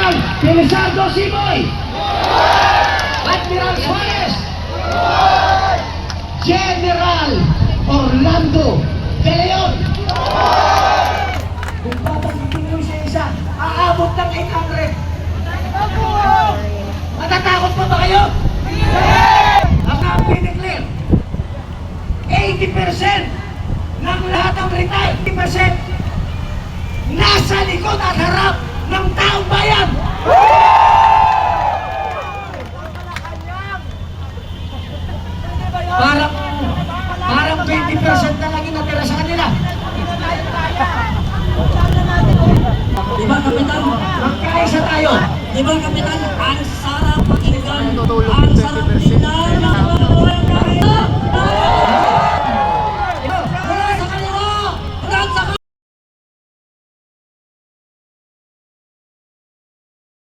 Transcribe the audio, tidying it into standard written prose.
Kapitan Felizardo Simoy, Admiral Suarez, General Orlando De Leon. Kung babanggitin nyo isa-isa, aabot ng 800. Matatakot pa ba kayo? Ang pineclear, 80% ng lahat ng retired, 80% nasa likod at harap ng taong bayan. Parang 20% na lang yung natira sa kanila. Diba, Kapitan? Magkaisa tayo. Diba, Kapitan? Ang sarap pakinggan, ang sarap tingnan.